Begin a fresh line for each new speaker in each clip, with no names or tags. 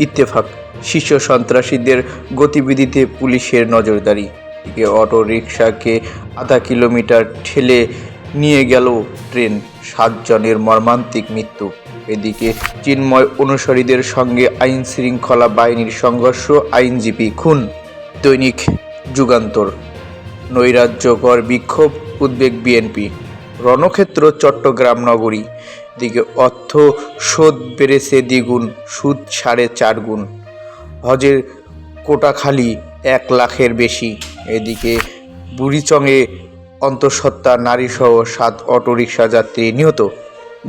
ইত্তেফাক, শীর্ষ সন্ত্রাসীদের গতিবিধিতে পুলিশের নজরদারি। এদিকে অটো রিকশাকে আধা কিলোমিটার ঠেলে নিয়ে গেল ট্রেন, 7 জনের মর্মান্তিক মৃত্যু। এদিকে চিন্ময় অনুসারীদের সঙ্গে আইন শৃঙ্খলা বাহিনীর সংঘর্ষ, আইনজীবী খুন। দৈনিক যুগান্তর, নৈরাজ্যকর বিক্ষোভ, উদ্বেগ বিএনপি। রণক্ষেত্র চট্টগ্রাম নগরী। এদিকে অর্থ শোধ বেড়েছে দ্বিগুণ, সুদ 4.5 গুণ। হজের কোটা খালি 1 লাখের বেশি। এদিকে বুড়িচংয়ে অন্তঃসত্ত্বা নারীসহ 7 অটোরিকশা যাত্রী নিহত।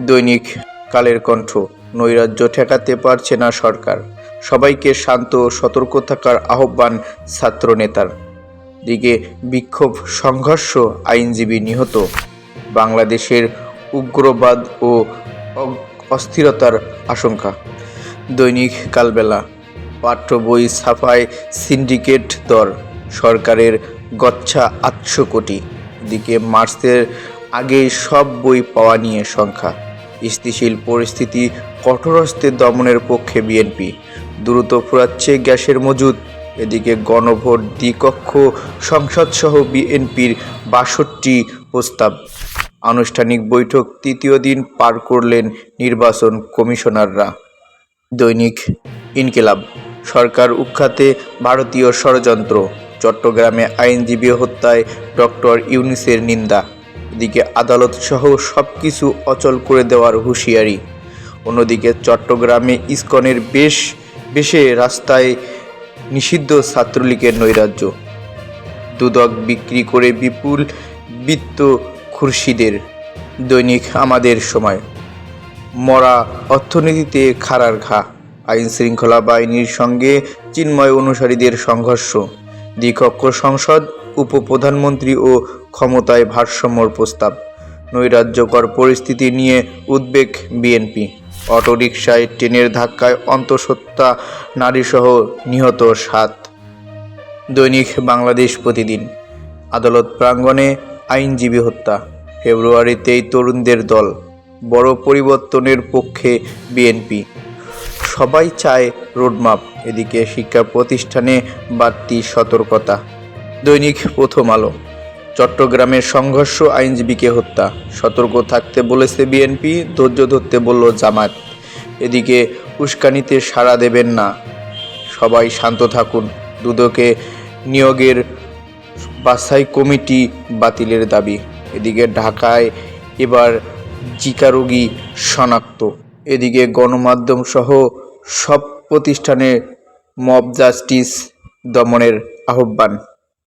দৈনিক কালের কণ্ঠ, নৈরাজ্য ঠেকাতে পারছে না সরকার, সবাইকে শান্ত ও সতর্ক থাকার আহ্বান ছাত্রনেতার। দিকে বিক্ষোভ, সংঘর্ষ, আইনজীবী নিহত। বাংলাদেশের উগ্রবাদ ও অস্থিরতার আশঙ্কা। দৈনিক কালবেলা, পাঠ্য বই ছাপায় সিন্ডিকেট দর, সরকারের গচ্ছা 800 কোটি। এদিকে মার্চের আগেই সব বই পাওয়া নিয়ে সংখ্যা। স্থিতিশীল পরিস্থিতি, কঠোরহস্তে দমনের পক্ষে বিএনপি। দ্রুত ফুরাচ্ছে গ্যাসের মজুদ। এদিকে গণভোট, দ্বিকক্ষ সংসদসহ বিএনপির 62 প্রস্তাব। আনুষ্ঠানিক বৈঠক, তৃতীয় দিন পার করলেন নির্বাচন কমিশনাররা। দৈনিক ইনকিলাব, সরকার উৎখাতে ভারতীয় ষড়যন্ত্র। চট্টগ্রামে আইনজীবী হত্যায় ডক্টর ইউনূসের নিন্দা। এদিকে আদালত সহ সবকিছু অচল করে দেওয়ার হুঁশিয়ারি। অন্যদিকে চট্টগ্রামে ইসকনের বেশে রাস্তায় নিষিদ্ধ ছাত্রলীগের নৈরাজ্য। দুদক বিক্রি করে বিপুল বিত্ত খুরশিদের। দৈনিক আমাদের সময়, মরা অর্থনীতিতে খাড়ার ঘা। আইন শৃঙ্খলা বাহিনীর সঙ্গে চিন্ময় অনুসারীদের সংঘর্ষ। দ্বিকক্ষ সংসদ, উপপ্রধানমন্ত্রী ও ক্ষমতায় ভারসাম্যর প্রস্তাব। নৈরাজ্যকর পরিস্থিতি নিয়ে উদ্বেগ বিএনপি। অটোরিকশায় ট্রেনের ধাক্কায় অন্তঃসত্ত্বা নারীসহ নিহত 7। দৈনিক বাংলাদেশ প্রতিদিন, আদালত প্রাঙ্গণে আইনজীবী হত্যা। ফেব্রুয়ারিতেই তরুণদের দল, বড় পরিবর্তনের পক্ষে বিএনপি। সবাই চায় রোডম্যাপ। এদিকে শিক্ষা প্রতিষ্ঠানে বাড়তি সতর্কতা। দৈনিক প্রথম আলো, চট্টগ্রামের সংঘর্ষ, আইনজীবীকে হত্যা। সতর্ক থাকতে বলেছে বিএনপি, ধৈর্য ধরতে বলল জামায়াত। এদিকে উস্কানিতে সাড়া দেবেন না, সবাই শান্ত থাকুন। দুদকে নিয়োগের বাছাই কমিটি বাতিলের দাবি। এদিকে ঢাকায় এবার জিকা রোগী শনাক্ত। এদিকে গণমাধ্যম সহ সব প্রতিষ্ঠানে মব জাস্টিস দমনের আহ্বান।